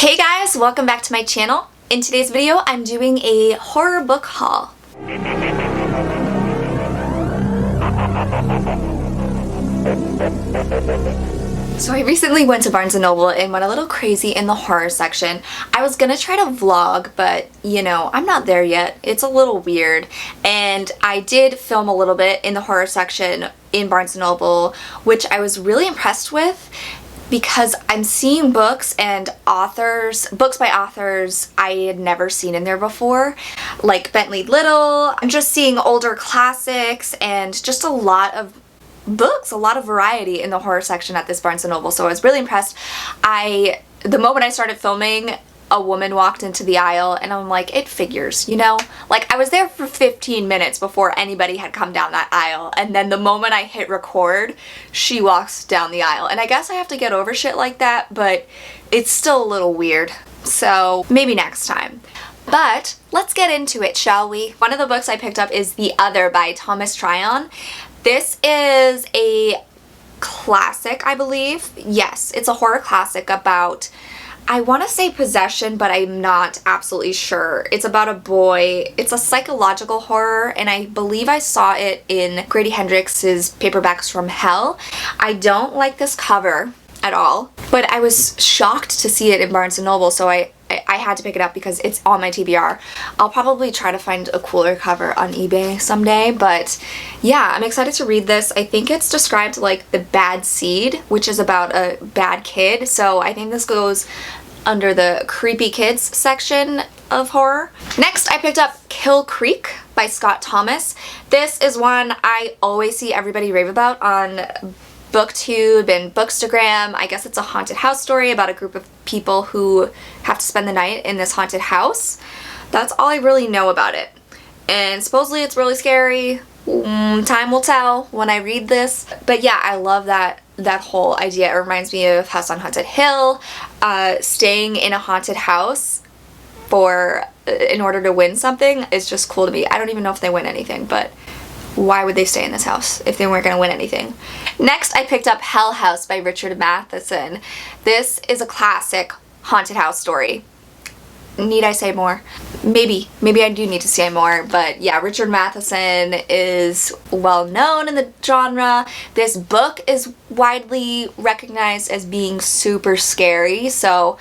Hey guys, welcome back to my channel. In today's video, I'm doing a horror book haul. So I recently went to Barnes & Noble and went a little crazy in the horror section. I was gonna try to vlog, but you know, I'm not there yet. It's a little weird. And I did film a little bit in the horror section in Barnes & Noble, which I was really impressed with because I'm seeing books by authors I had never seen in there before, like Bentley Little. I'm just seeing older classics and just a lot of books, a lot of variety in the horror section at this Barnes & Noble, so I was really impressed. The moment I started filming, a woman walked into the aisle and I'm like, it figures, you know? Like, I was there for 15 minutes before anybody had come down that aisle, and then the moment I hit record, she walks down the aisle. And I guess I have to get over shit like that, but it's still a little weird. So maybe next time. But let's get into it, shall we? One of the books I picked up is The Other by Thomas Tryon. This is a classic, I believe. Yes, it's a horror classic about, I want to say possession, but I'm not absolutely sure. It's about a boy. It's a psychological horror, and I believe I saw it in Grady Hendrix's Paperbacks from Hell. I don't like this cover at all, but I was shocked to see it in Barnes & Noble, so I had to pick it up because it's on my TBR. I'll probably try to find a cooler cover on eBay someday, but yeah, I'm excited to read this. I think it's described like The Bad Seed, which is about a bad kid, so I think this goes under the creepy kids section of horror. Next, I picked up Kill Creek by Scott Thomas. This is one I always see everybody rave about on BookTube and Bookstagram. I guess it's a haunted house story about a group of people who have to spend the night in this haunted house. That's all I really know about it. And supposedly it's really scary. Time will tell when I read this. But yeah, I love that whole idea. It reminds me of House on Haunted Hill. Staying in a haunted house in order to win something is just cool to me. I don't even know if they win anything, but why would they stay in this house if they weren't going to win anything? Next, I picked up Hell House by Richard Matheson. This is a classic haunted house story. Need I say more? Maybe I do need to say more, but yeah, Richard Matheson is well known in the genre. This book is widely recognized as being super scary, so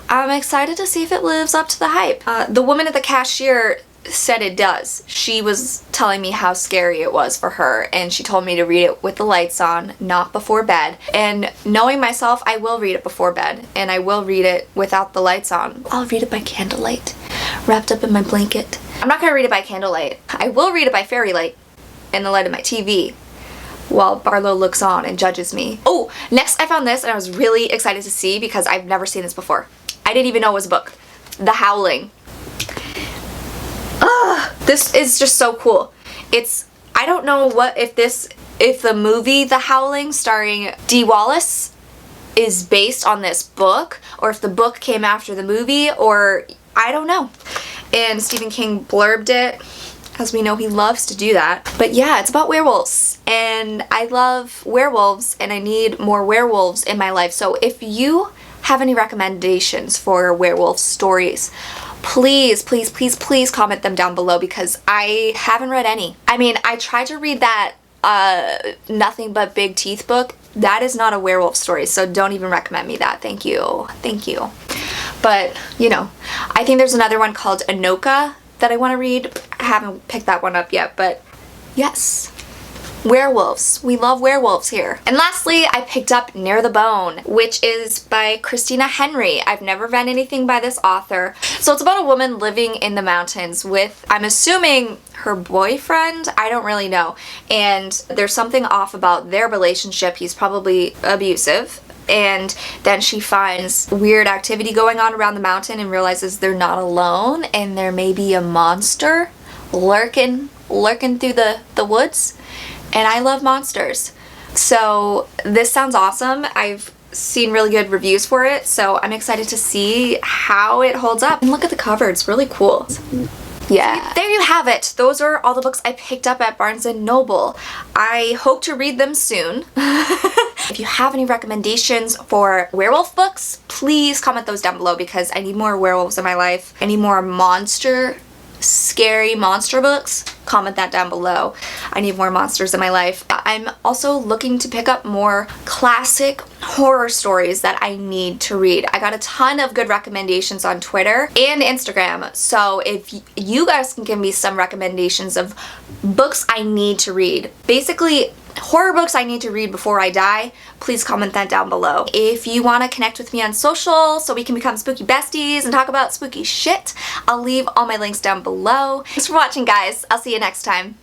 I'm excited to see if it lives up to the hype. The woman at the cashier said it does. She was telling me how scary it was for her, and she told me to read it with the lights on, not before bed. And knowing myself, I will read it before bed, and I will read it without the lights on. I'll read it by candlelight, wrapped up in my blanket. I'm not gonna read it by candlelight. I will read it by fairy light and the light of my TV while Barlow looks on and judges me. Oh, next I found this and I was really excited to see because I've never seen this before. I didn't even know it was a book. The Howling. This is just so cool. I don't know if the movie The Howling starring Dee Wallace is based on this book, or if the book came after the movie, or I don't know. And Stephen King blurbed it, as we know he loves to do that. But yeah, it's about werewolves, and I love werewolves, and I need more werewolves in my life. So if you have any recommendations for werewolf stories, please comment them down below because I haven't read any. I mean, I tried to read that Nothing But Big Teeth book. That is not a werewolf story, so don't even recommend me that. Thank you. But, you know, I think there's another one called Anoka that I want to read. I haven't picked that one up yet, but yes. Werewolves. We love werewolves here. And lastly, I picked up Near the Bone, which is by Christina Henry. I've never read anything by this author. So it's about a woman living in the mountains with, I'm assuming, her boyfriend? I don't really know. And there's something off about their relationship. He's probably abusive. And then she finds weird activity going on around the mountain and realizes they're not alone and there may be a monster lurking through the woods. And I love monsters. So this sounds awesome. I've seen really good reviews for it, so I'm excited to see how it holds up. And look at the cover, it's really cool. Yeah. There you have it. Those are all the books I picked up at Barnes & Noble. I hope to read them soon. If you have any recommendations for werewolf books, please comment those down below because I need more werewolves in my life. I need more scary monster books. Comment that down below. I need more monsters in my life. I'm also looking to pick up more classic horror stories that I need to read. I got a ton of good recommendations on Twitter and Instagram, so if you guys can give me some recommendations of books I need to read, basically horror books I need to read before I die, please comment that down below. If you want to connect with me on social so we can become spooky besties and talk about spooky shit, I'll leave all my links down below. Thanks for watching, guys. I'll see you next time.